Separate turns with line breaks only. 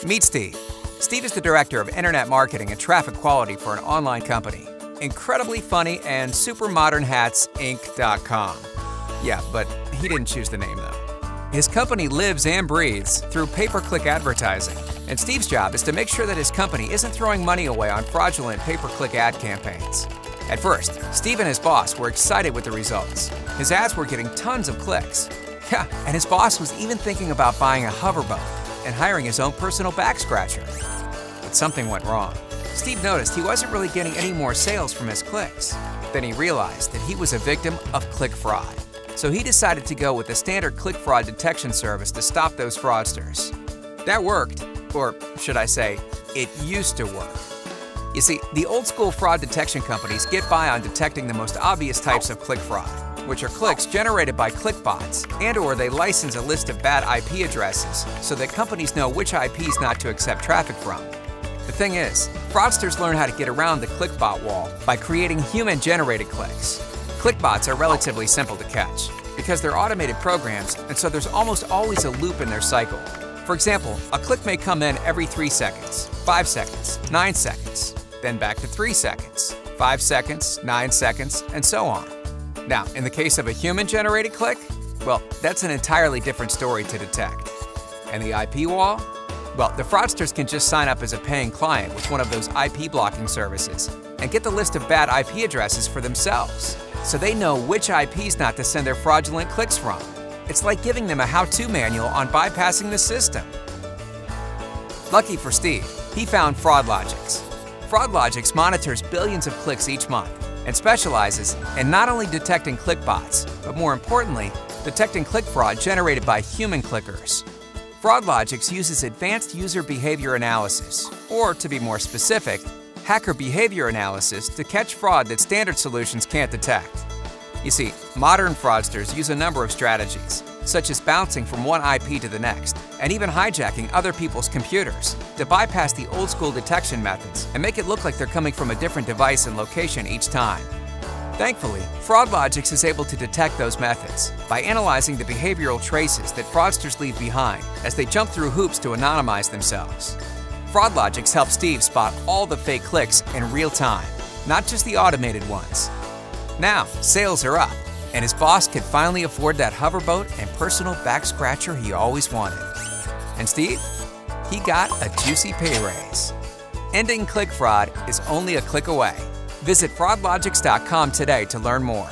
Meet Steve. Steve is the director of internet marketing and traffic quality for an online company, Incredibly Funny and Super Modern Hats Inc.com. Yeah, but he didn't choose the name though. His company lives and breathes through pay-per-click advertising, and Steve's job is to make sure that his company isn't throwing money away on fraudulent pay-per-click ad campaigns. At first, Steve and his boss were excited with the results. His ads were getting tons of clicks. Yeah, and his boss was even thinking about buying a hoverboat and hiring his own personal back scratcher. But something went wrong. Steve noticed he wasn't really getting any more sales from his clicks. Then he realized that he was a victim of click fraud. So he decided to go with a standard click fraud detection service to stop those fraudsters. That worked, or should I say, it used to work. You see, the old school fraud detection companies get by on detecting the most obvious types of click fraud, which are clicks generated by click bots, and/or they license a list of bad IP addresses so that companies know which IPs not to accept traffic from. The thing is, fraudsters learn how to get around the click bot wall by creating human-generated clicks. Clickbots are relatively simple to catch because they're automated programs, and so there's almost always a loop in their cycle. For example, a click may come in every 3 seconds, 5 seconds, 9 seconds, then back to 3 seconds, 5 seconds, 9 seconds, and so on. Now, in the case of a human-generated click, well, that's an entirely different story to detect. And the IP wall? Well, the fraudsters can just sign up as a paying client with one of those IP blocking services and get the list of bad IP addresses for themselves, so they know which IPs not to send their fraudulent clicks from. It's like giving them a how-to manual on bypassing the system. Lucky for Steve, he found FraudLogix. FraudLogix monitors billions of clicks each month and specializes in not only detecting click bots, but more importantly, detecting click fraud generated by human clickers. FraudLogix uses advanced user behavior analysis, or to be more specific, hacker behavior analysis to catch fraud that standard solutions can't detect. You see, modern fraudsters use a number of strategies, such as bouncing from one IP to the next, and even hijacking other people's computers to bypass the old-school detection methods and make it look like they're coming from a different device and location each time. Thankfully, FraudLogix is able to detect those methods by analyzing the behavioral traces that fraudsters leave behind as they jump through hoops to anonymize themselves. FraudLogix helps Steve spot all the fake clicks in real time, not just the automated ones. Now, sales are up, and his boss could finally afford that hoverboat and personal back scratcher he always wanted. And Steve? He got a juicy pay raise. Ending click fraud is only a click away. Visit fraudlogix.com today to learn more.